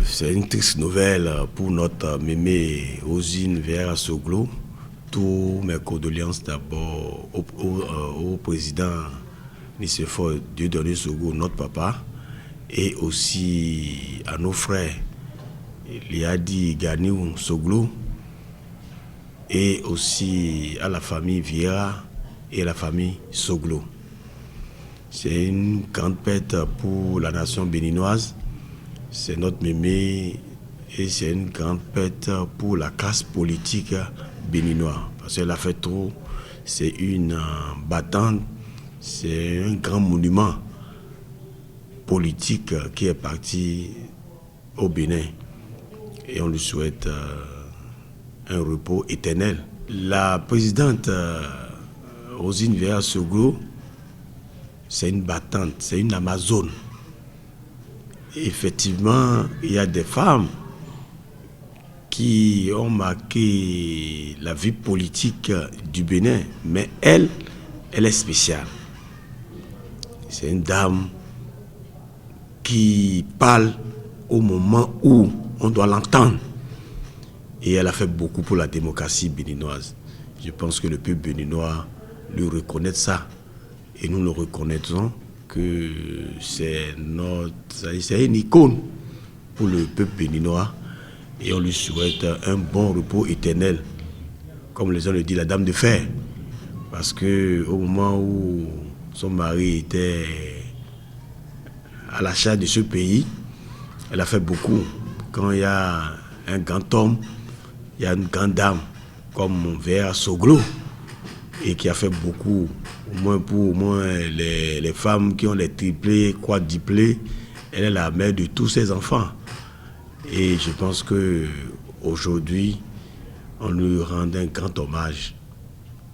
C'est une triste nouvelle pour notre mémé Rosine Vieira Soglo. Tous mes condoléances d'abord au président Nicéphore Dieudonné Soglo, notre papa, et aussi à nos frères Liadi Ganiou Soglo, et aussi à la famille Vieira et à la famille Soglo. C'est une grande perte pour la nation béninoise. C'est notre mémé et c'est une grande perte pour la classe politique béninoise. Parce qu'elle a fait trop. C'est une battante, c'est un grand monument politique qui est parti au Bénin. Et on lui souhaite un repos éternel. La présidente Rosine Vieira Soglo, c'est une battante, c'est une Amazone. Effectivement, il y a des femmes qui ont marqué la vie politique du Bénin, mais elle est spéciale. C'est une dame qui parle au moment où on doit l'entendre. Et elle a fait beaucoup pour la démocratie béninoise. Je pense que le peuple béninois lui reconnaît ça. Et nous le reconnaissons que c'est une icône pour le peuple béninois. Et on lui souhaite un bon repos éternel. Comme les gens le disent, la dame de fer. Parce qu'au moment où son mari était à la charge de ce pays, elle a fait beaucoup. Quand il y a un grand homme, il y a une grande dame comme Vieira Soglo et qui a fait beaucoup, au moins les femmes qui ont les triplés, quadruplés, elle est la mère de tous ses enfants. Et je pense qu'aujourd'hui, on lui rend un grand hommage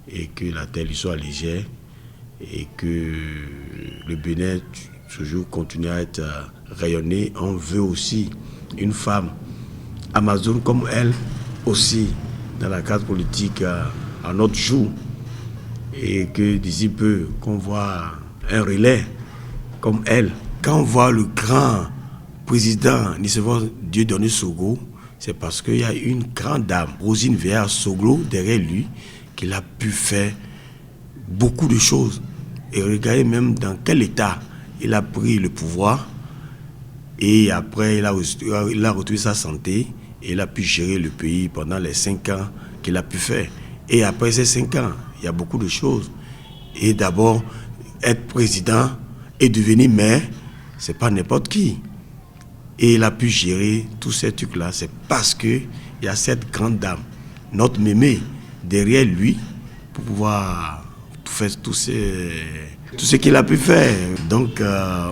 et que la terre lui soit légère et que le Bénin toujours continue à être rayonné. On veut aussi une femme amazone comme elle aussi dans la classe politique à notre jour. Et que d'ici peu, qu'on voit un relais comme elle. Quand on voit le grand président Nicéphore Dieudonné Soglo, c'est parce qu'il y a une grande dame, Rosine Vieira Soglo, derrière lui, qui a pu faire beaucoup de choses. Et regardez même dans quel état il a pris le pouvoir. Et après, il a retrouvé sa santé et il a pu gérer le pays pendant les 5 ans qu'il a pu faire. Et après ces 5 ans, il y a beaucoup de choses. Et d'abord, être président et devenir maire, c'est pas n'importe qui. Et il a pu gérer tous ces trucs-là. C'est parce qu'il y a cette grande dame, notre mémé, derrière lui, pour pouvoir faire tout ce qu'il a pu faire. Donc,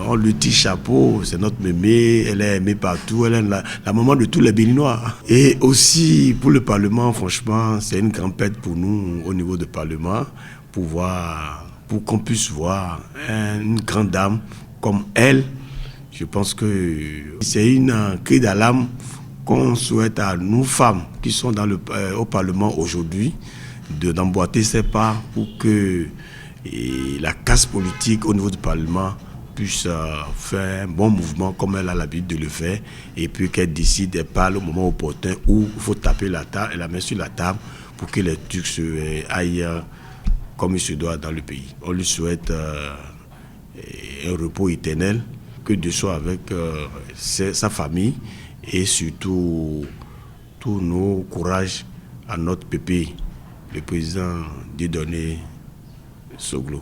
on lui tire chapeau, c'est notre mémé, elle est aimée partout, elle est la maman de tous les Béninois. Et aussi, pour le Parlement, franchement, c'est une grande perte pour nous au niveau du Parlement, pour qu'on puisse voir une grande dame comme elle. Je pense que c'est une cri d'alarme qu'on souhaite à nous femmes qui sont au Parlement aujourd'hui d'emboîter ses pas pour que la casse politique au niveau du Parlement puisse faire un bon mouvement comme elle a l'habitude de le faire et puis qu'elle décide et parle au moment opportun où il faut taper la main sur la table pour que les trucs se aillent comme il se doit dans le pays. On lui souhaite un repos éternel, que Dieu soit avec sa famille et surtout tous nos courages à notre pépé, le président Dieudonné Soglo.